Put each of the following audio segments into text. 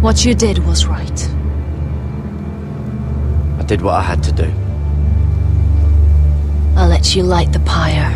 What you did was right. I did what I had to do. I'll let you light the pyre.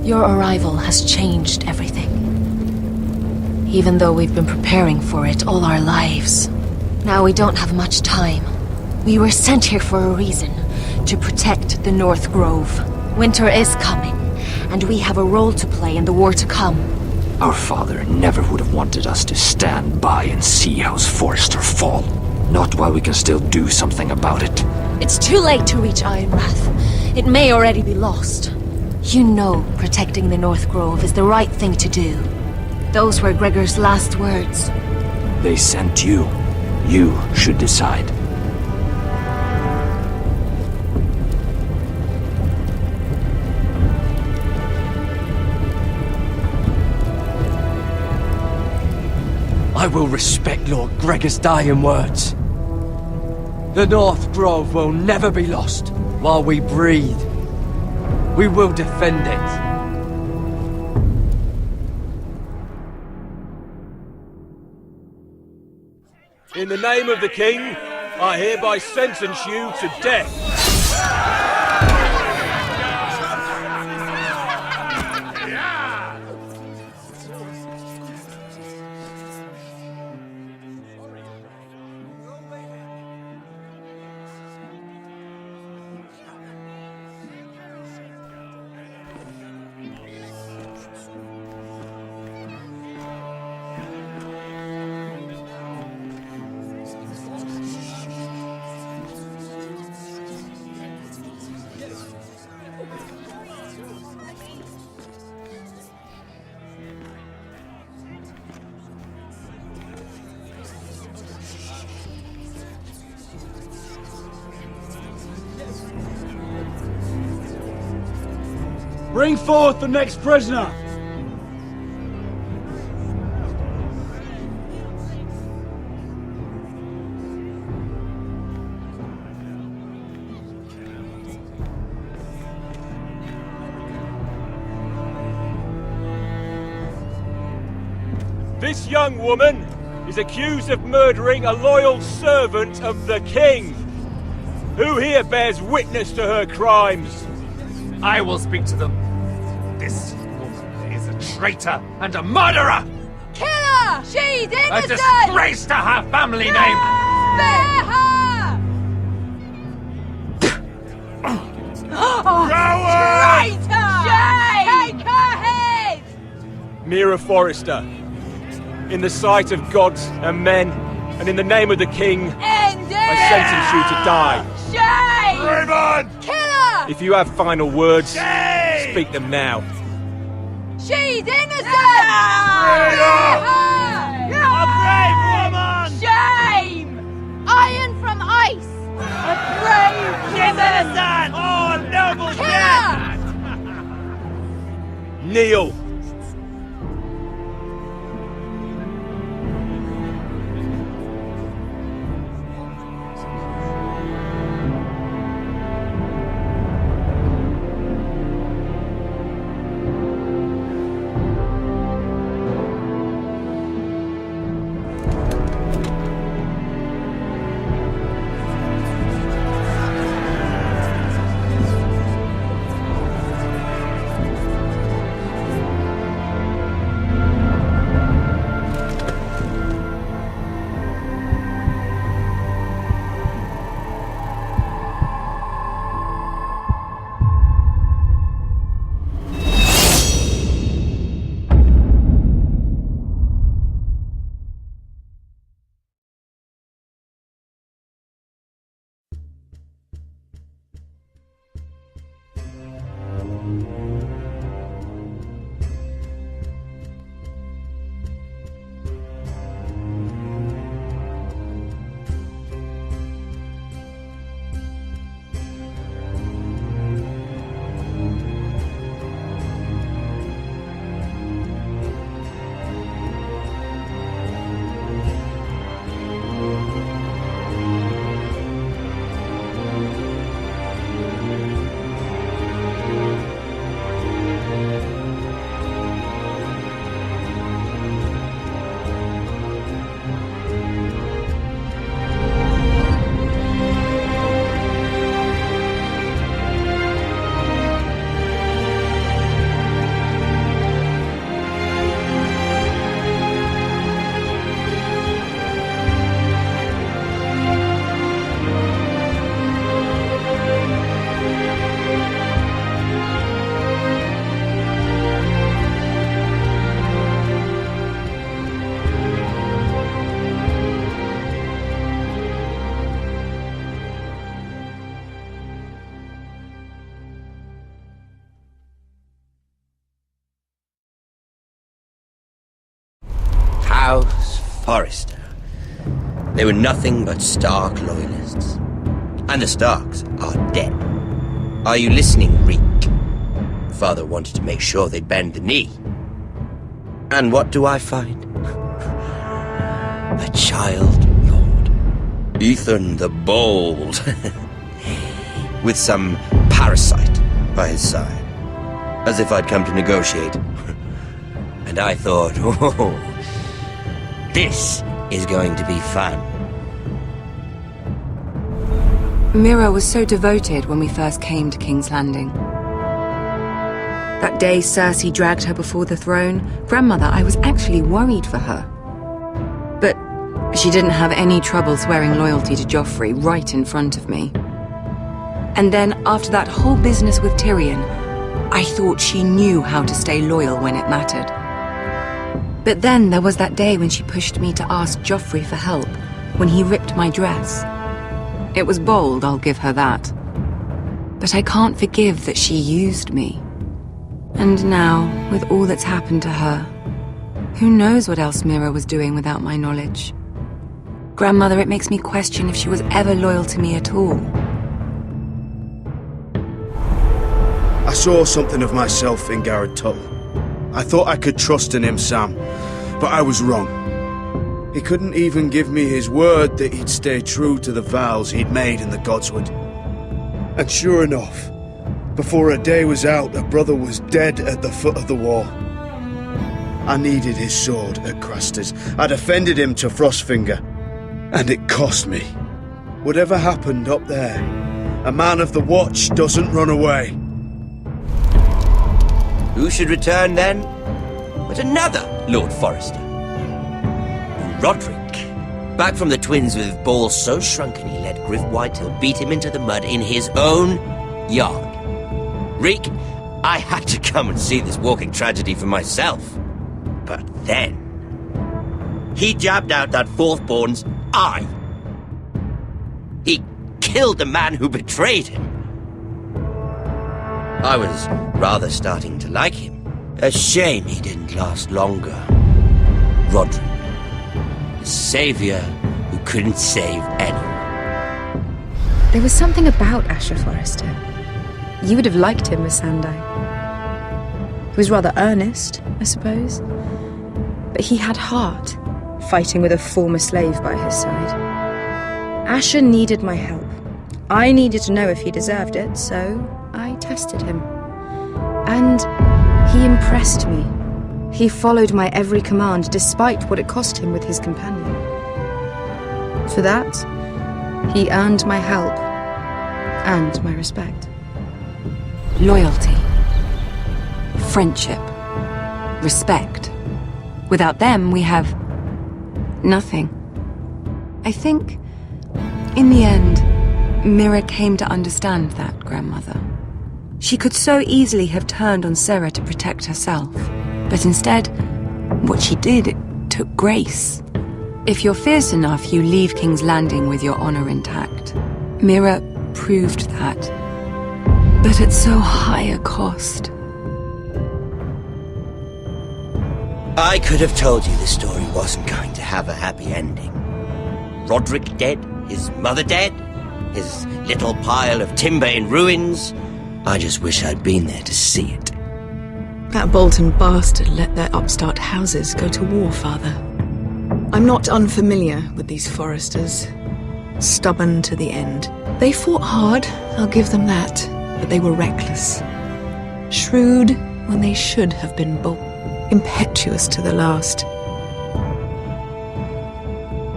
Your arrival has changed everything. Even though we've been preparing for it all our lives. Now we don't have much time. We were sent here for a reason. To protect the North Grove. Winter is coming, and we have a role to play in the war to come. Our father never would have wanted us to stand by and see House Forrester fall. Not while we can still do something about it. It's too late to reach Ironwrath. It may already be lost. You know protecting the North Grove is the right thing to do. Those were Gregor's last words. They sent you. You should decide. I will respect Lord Gregor's dying words. The North Grove will never be lost while we breathe. We will defend it. In the name of the King, I hereby sentence you to death. Bring forth the next prisoner! This young woman is accused of murdering a loyal servant of the King. Who here bears witness to her crimes? I will speak to them. This woman is a traitor and a murderer! Kill her! She's innocent! A disgrace to her family name! Spare her! Traitor! Shame! Take her head! Mira Forrester, in the sight of gods and men, and in the name of the King, End it! I sentence you to die. Shame! Raymond! Kill her! If you have final words, Shame! speak them now. She's innocent! Traitor! A brave woman! Shame! Iron from ice! A brave She's innocent! Oh, noble Kill death! her! Kneel. House Forrester. They were nothing but Stark loyalists. And the Starks are dead. Are you listening, Reek? Father wanted to make sure they'd bend the knee. And what do I find? A child lord. Ethan the Bold. With some parasite by his side. As if I'd come to negotiate. And I thought, oh, this is going to be fun. Mira was so devoted when we first came to King's Landing. That day Cersei dragged her before the throne, Grandmother, I was actually worried for her. But she didn't have any trouble swearing loyalty to Joffrey right in front of me. And then, after that whole business with Tyrion, I thought she knew how to stay loyal when it mattered. But then there was that day when she pushed me to ask Joffrey for help, when he ripped my dress. It was bold, I'll give her that. But I can't forgive that she used me. And now, with all that's happened to her, who knows what else Mira was doing without my knowledge? Grandmother, it makes me question if she was ever loyal to me at all. I saw something of myself in Garrett Tuttle. I thought I could trust in him, Sam, but I was wrong. He couldn't even give me his word that he'd stay true to the vows he'd made in the Godswood. And sure enough, before a day was out, a brother was dead at the foot of the wall. I needed his sword at Craster's. I defended him to Frostfinger, and it cost me. Whatever happened up there, a man of the Watch doesn't run away. Who should return then? But another Lord Forrester. Roderick. Back from the twins with balls so shrunken he let Griff Whitetail beat him into the mud in his own yard. Reek, I had to come and see this walking tragedy for myself. But then, he jabbed out that fourth-born's eye. He killed the man who betrayed him. I was rather starting to like him. A shame he didn't last longer. Roderick. The savior who couldn't save anyone. There was something about Asher Forrester. You would have liked him, Miss Sandai. He was rather earnest, I suppose. But he had heart, fighting with a former slave by his side. Asher needed my help. I needed to know if he deserved it, so I tested him. And he impressed me. He followed my every command, despite what it cost him with his companion. For that, he earned my help and my respect. Loyalty. Friendship. Respect. Without them, we have nothing. I think, in the end, Mira came to understand that, Grandmother. She could so easily have turned on Sarah to protect herself. But instead, what she did, it took grace. If you're fierce enough, you leave King's Landing with your honor intact. Mira proved that. But at so high a cost. I could have told you this story wasn't going to have a happy ending. Roderick dead, his mother dead, his little pile of timber in ruins. I just wish I'd been there to see it. That Bolton bastard let their upstart houses go to war, Father. I'm not unfamiliar with these Forresters. Stubborn to the end. They fought hard, I'll give them that, but they were reckless. Shrewd when they should have been bold. Impetuous to the last.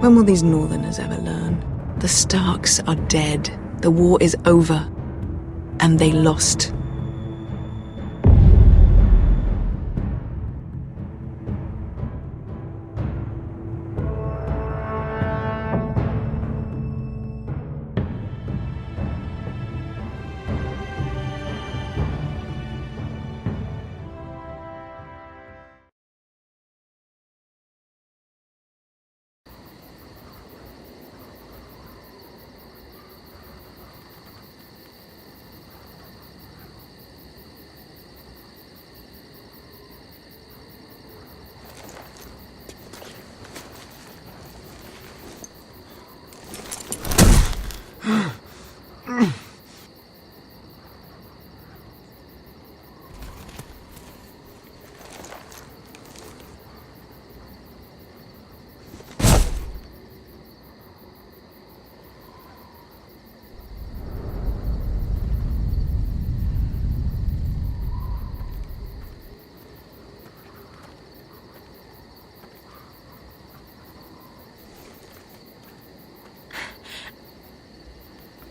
When will these Northerners ever learn? The Starks are dead. The war is over. And they lost.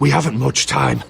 We haven't much time.